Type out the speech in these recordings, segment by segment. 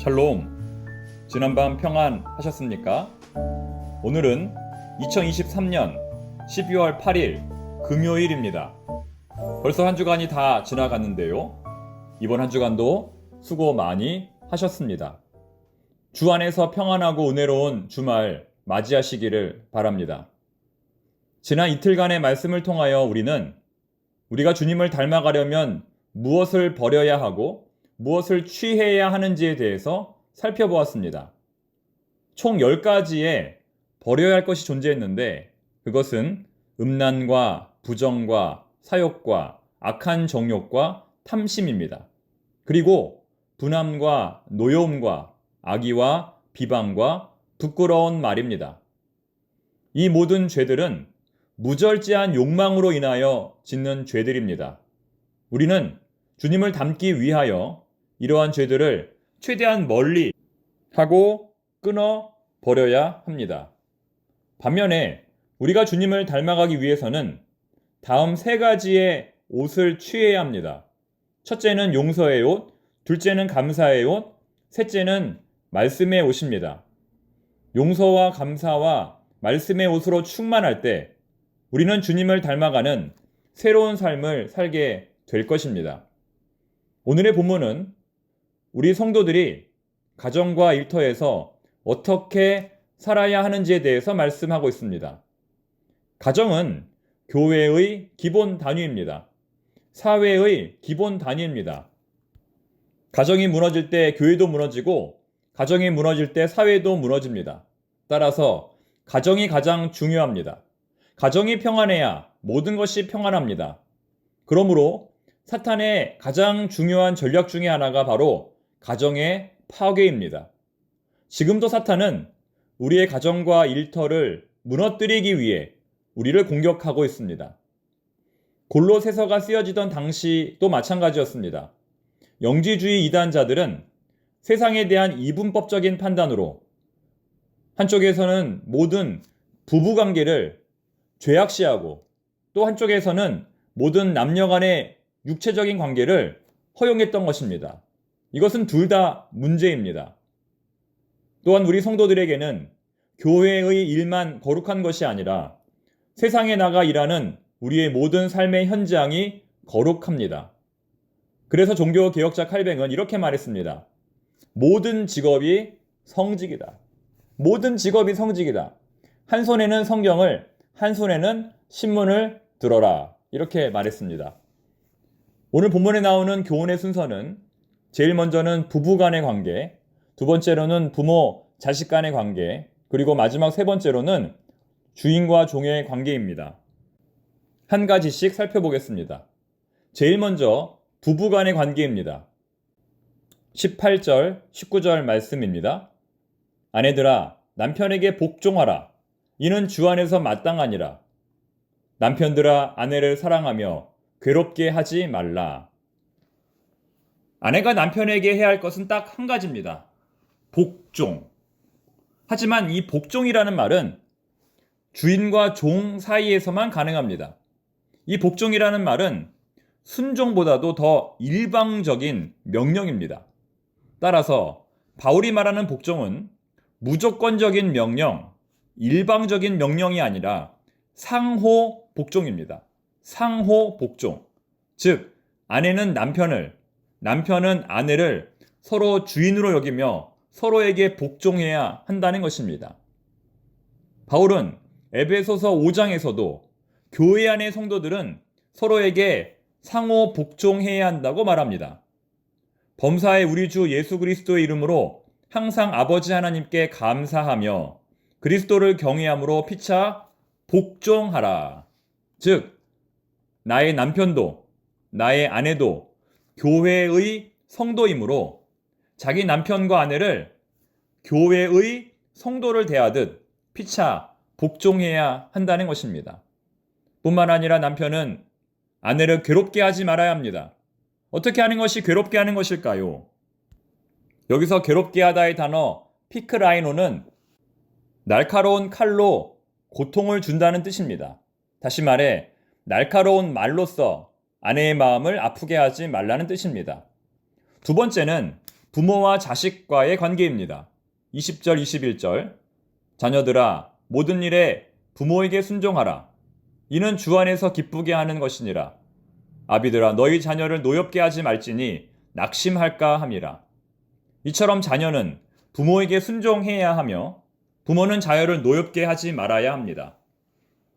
샬롬, 지난밤 평안하셨습니까? 오늘은 2023년 12월 8일 금요일입니다. 벌써 한 주간이 다 지나갔는데요. 이번 한 주간도 수고 많이 하셨습니다. 주 안에서 평안하고 은혜로운 주말 맞이하시기를 바랍니다. 지난 이틀간의 말씀을 통하여 우리가 주님을 닮아가려면 무엇을 버려야 하고 무엇을 취해야 하는지에 대해서 살펴보았습니다. 총 10가지의 버려야 할 것이 존재했는데 그것은 음란과 부정과 사욕과 악한 정욕과 탐심입니다. 그리고 분함과 노여움과 악의와 비방과 부끄러운 말입니다. 이 모든 죄들은 무절제한 욕망으로 인하여 짓는 죄들입니다. 우리는 주님을 닮기 위하여 이러한 죄들을 최대한 멀리 하고 끊어 버려야 합니다. 반면에 우리가 주님을 닮아가기 위해서는 다음 3가지의 옷을 취해야 합니다. 첫째는 용서의 옷, 둘째는 감사의 옷, 셋째는 말씀의 옷입니다. 용서와 감사와 말씀의 옷으로 충만할 때 우리는 주님을 닮아가는 새로운 삶을 살게 될 것입니다. 오늘의 본문은 우리 성도들이 가정과 일터에서 어떻게 살아야 하는지에 대해서 말씀하고 있습니다. 가정은 교회의 기본 단위입니다. 사회의 기본 단위입니다. 가정이 무너질 때 교회도 무너지고 가정이 무너질 때 사회도 무너집니다. 따라서 가정이 가장 중요합니다. 가정이 평안해야 모든 것이 평안합니다. 그러므로 사탄의 가장 중요한 전략 중에 하나가 바로 가정의 파괴입니다. 지금도 사탄은 우리의 가정과 일터를 무너뜨리기 위해 우리를 공격하고 있습니다. 골로새서가 쓰여지던 당시도 마찬가지였습니다. 영지주의 이단자들은 세상에 대한 이분법적인 판단으로 한쪽에서는 모든 부부관계를 죄악시하고 또 한쪽에서는 모든 남녀 간의 육체적인 관계를 허용했던 것입니다. 이것은 둘 다 문제입니다. 또한 우리 성도들에게는 교회의 일만 거룩한 것이 아니라 세상에 나가 일하는 우리의 모든 삶의 현장이 거룩합니다. 그래서 종교개혁자 칼뱅은 이렇게 말했습니다. 모든 직업이 성직이다. 모든 직업이 성직이다. 한 손에는 성경을, 한 손에는 신문을 들어라. 이렇게 말했습니다. 오늘 본문에 나오는 교훈의 순서는 제일 먼저는 부부 간의 관계, 두 번째로는 부모, 자식 간의 관계, 그리고 마지막 3번째로는 주인과 종의 관계입니다. 한 가지씩 살펴보겠습니다. 제일 먼저 부부 간의 관계입니다. 18절, 19절 말씀입니다. 아내들아, 남편에게 복종하라. 이는 주 안에서 마땅하니라. 남편들아, 아내를 사랑하며 괴롭게 하지 말라. 아내가 남편에게 해야 할 것은 딱 한 가지입니다. 복종. 하지만 이 복종이라는 말은 주인과 종 사이에서만 가능합니다. 이 복종이라는 말은 순종보다도 더 일방적인 명령입니다. 따라서 바울이 말하는 복종은 무조건적인 명령, 일방적인 명령이 아니라 상호 복종입니다. 상호 복종. 즉, 아내는 남편은 아내를 서로 주인으로 여기며 서로에게 복종해야 한다는 것입니다. 바울은 에베소서 5장에서도 교회 안의 성도들은 서로에게 상호 복종해야 한다고 말합니다. 범사의 우리 주 예수 그리스도의 이름으로 항상 아버지 하나님께 감사하며 그리스도를 경외함으로 피차 복종하라. 즉, 나의 남편도 나의 아내도 교회의 성도이므로 자기 남편과 아내를 교회의 성도를 대하듯 피차 복종해야 한다는 것입니다. 뿐만 아니라 남편은 아내를 괴롭게 하지 말아야 합니다. 어떻게 하는 것이 괴롭게 하는 것일까요? 여기서 괴롭게 하다의 단어 피크라이노는 날카로운 칼로 고통을 준다는 뜻입니다. 다시 말해 날카로운 말로써 아내의 마음을 아프게 하지 말라는 뜻입니다. 두 번째는 부모와 자식과의 관계입니다. 20절, 21절. 자녀들아, 모든 일에 부모에게 순종하라. 이는 주 안에서 기쁘게 하는 것이니라. 아비들아, 너희 자녀를 노엽게 하지 말지니 낙심할까 함이라. 이처럼 자녀는 부모에게 순종해야 하며 부모는 자녀를 노엽게 하지 말아야 합니다.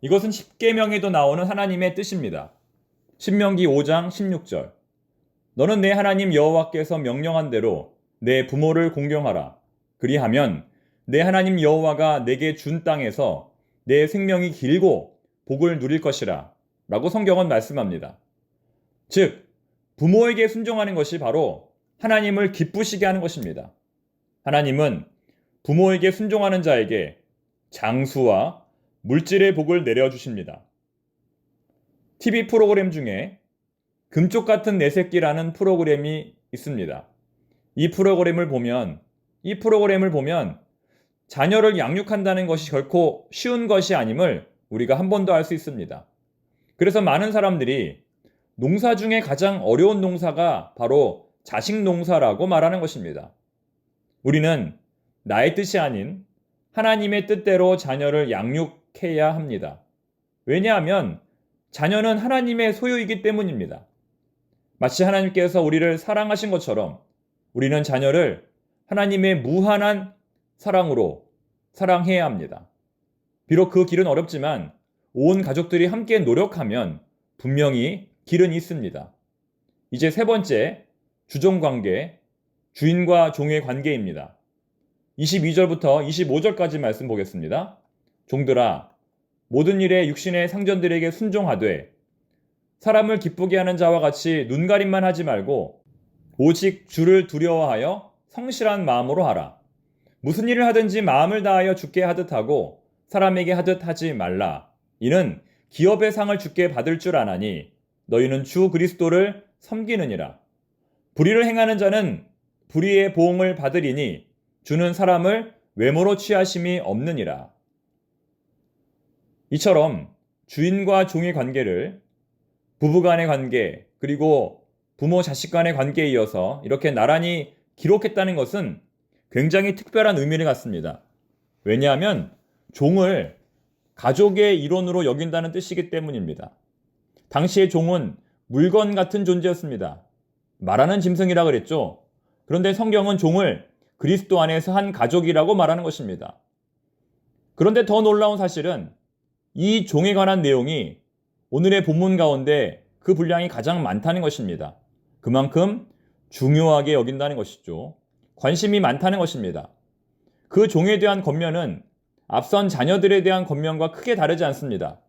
이것은 십계명에도 나오는 하나님의 뜻입니다. 신명기 5장 16절. 너는 내 하나님 여호와께서 명령한 대로 내 부모를 공경하라. 그리하면 내 하나님 여호와가 내게 준 땅에서 내 생명이 길고 복을 누릴 것이라. 라고 성경은 말씀합니다. 즉, 부모에게 순종하는 것이 바로 하나님을 기쁘시게 하는 것입니다. 하나님은 부모에게 순종하는 자에게 장수와 물질의 복을 내려주십니다. TV 프로그램 중에 금쪽 같은 내 새끼라는 프로그램이 있습니다. 이 프로그램을 보면 자녀를 양육한다는 것이 결코 쉬운 것이 아님을 우리가 한 번 더 알 수 있습니다. 그래서 많은 사람들이 농사 중에 가장 어려운 농사가 바로 자식 농사라고 말하는 것입니다. 우리는 나의 뜻이 아닌 하나님의 뜻대로 자녀를 양육해야 합니다. 왜냐하면 자녀는 하나님의 소유이기 때문입니다. 마치 하나님께서 우리를 사랑하신 것처럼 우리는 자녀를 하나님의 무한한 사랑으로 사랑해야 합니다. 비록 그 길은 어렵지만 온 가족들이 함께 노력하면 분명히 길은 있습니다. 이제 세 번째, 주종관계, 주인과 종의 관계입니다. 22절부터 25절까지 말씀 보겠습니다. 종들아, 모든 일에 육신의 상전들에게 순종하되 사람을 기쁘게 하는 자와 같이 눈가림만 하지 말고 오직 주를 두려워하여 성실한 마음으로 하라. 무슨 일을 하든지 마음을 다하여 주께 하듯 하고 사람에게 하듯 하지 말라. 이는 기업의 상을 주께 받을 줄 아나니 너희는 주 그리스도를 섬기느니라. 불의를 행하는 자는 불의의 보응을 받으리니 주는 사람을 외모로 취하심이 없느니라. 이처럼 주인과 종의 관계를 부부 간의 관계, 그리고 부모 자식 간의 관계에 이어서 이렇게 나란히 기록했다는 것은 굉장히 특별한 의미를 갖습니다. 왜냐하면 종을 가족의 일원으로 여긴다는 뜻이기 때문입니다. 당시의 종은 물건 같은 존재였습니다. 말하는 짐승이라 그랬죠. 그런데 성경은 종을 그리스도 안에서 한 가족이라고 말하는 것입니다. 그런데 더 놀라운 사실은 이 종에 관한 내용이 오늘의 본문 가운데 그 분량이 가장 많다는 것입니다. 그만큼 중요하게 여긴다는 것이죠. 관심이 많다는 것입니다. 그 종에 대한 권면은 앞선 자녀들에 대한 권면과 크게 다르지 않습니다.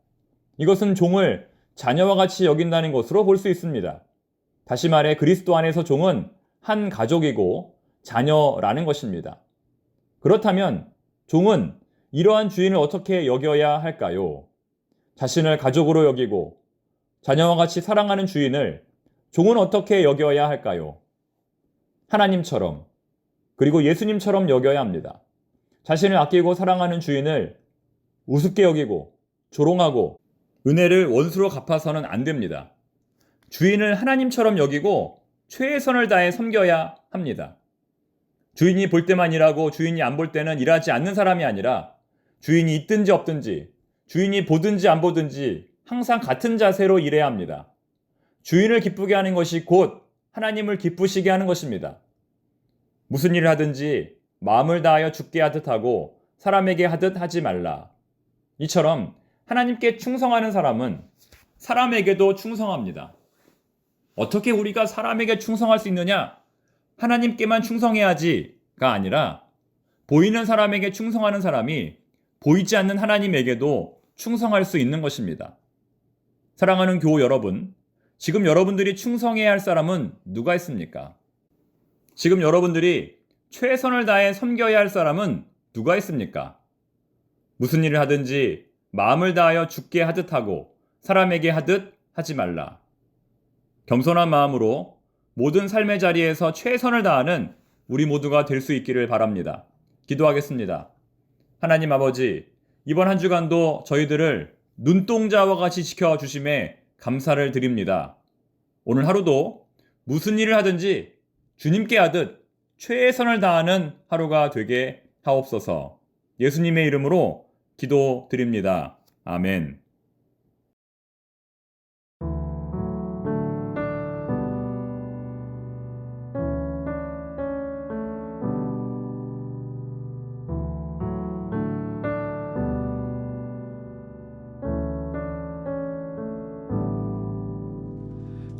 이것은 종을 자녀와 같이 여긴다는 것으로 볼 수 있습니다. 다시 말해 그리스도 안에서 종은 한 가족이고 자녀라는 것입니다. 그렇다면 종은 이러한 주인을 어떻게 여겨야 할까요? 자신을 가족으로 여기고 자녀와 같이 사랑하는 주인을 종은 어떻게 여겨야 할까요? 하나님처럼, 그리고 예수님처럼 여겨야 합니다. 자신을 아끼고 사랑하는 주인을 우습게 여기고 조롱하고 은혜를 원수로 갚아서는 안 됩니다. 주인을 하나님처럼 여기고 최선을 다해 섬겨야 합니다. 주인이 볼 때만 일하고 주인이 안 볼 때는 일하지 않는 사람이 아니라 주인이 있든지 없든지, 주인이 보든지 안 보든지 항상 같은 자세로 일해야 합니다. 주인을 기쁘게 하는 것이 곧 하나님을 기쁘시게 하는 것입니다. 무슨 일을 하든지 마음을 다하여 주께 하듯 하고 사람에게 하듯 하지 말라. 이처럼 하나님께 충성하는 사람은 사람에게도 충성합니다. 어떻게 우리가 사람에게 충성할 수 있느냐? 하나님께만 충성해야지가 아니라 보이는 사람에게 충성하는 사람이 보이지 않는 하나님에게도 충성할 수 있는 것입니다. 사랑하는 교우 여러분, 지금 여러분들이 충성해야 할 사람은 누가 있습니까? 지금 여러분들이 최선을 다해 섬겨야 할 사람은 누가 있습니까? 무슨 일을 하든지 마음을 다하여 주께 하듯 하고 사람에게 하듯 하지 말라. 겸손한 마음으로 모든 삶의 자리에서 최선을 다하는 우리 모두가 될 수 있기를 바랍니다. 기도하겠습니다. 하나님 아버지, 이번 한 주간도 저희들을 눈동자와 같이 지켜주심에 감사를 드립니다. 오늘 하루도 무슨 일을 하든지 주님께 하듯 최선을 다하는 하루가 되게 하옵소서. 예수님의 이름으로 기도드립니다. 아멘.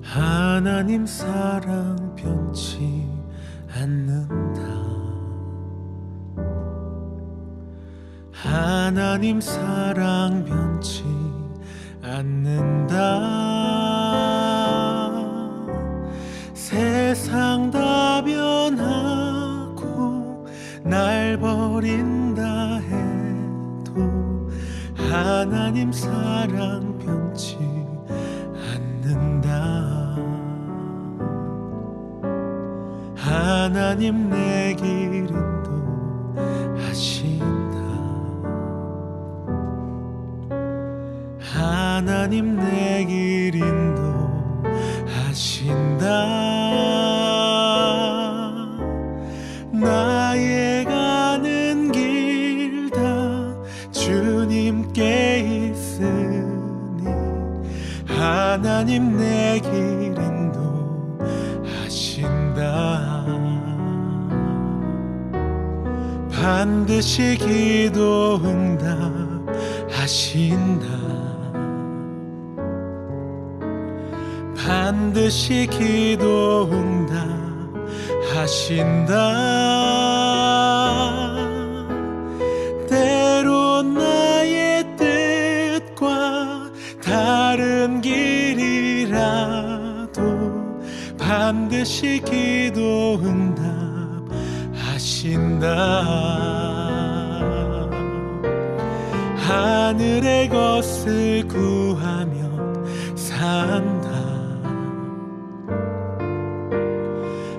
하나님 사랑 변치 않는다. 하나님 사랑 변치 않는다. 세상 다 변하고 날 버린다 해도 하나님 사랑 변치 않는다. 하나님 내 길 인도하신다. 하나님 내 길 인도하신다. 나의 가는 길 다 주님께 있으니 하나님 내 길 인도하신다. 반드시 기도 응답하신다. 반드시 기도 응답하신다. 때론 나의 뜻과 다른 길이라도 반드시 기도 응답하신다. 하늘의 것을 구하면 산다.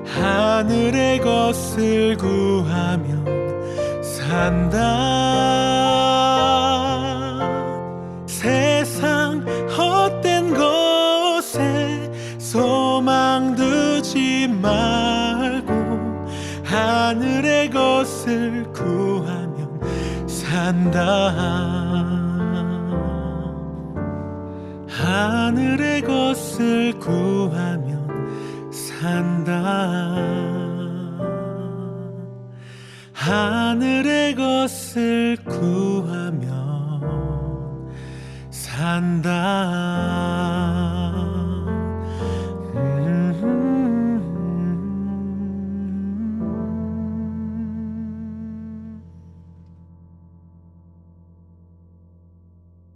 하늘의 것을 구하면 산다. 세상 헛된 것에 소망 두지 말고 하늘의 것을 구하면 산다. 하늘의 것을 구하면 산다. 하늘의 것을 구하면 산다.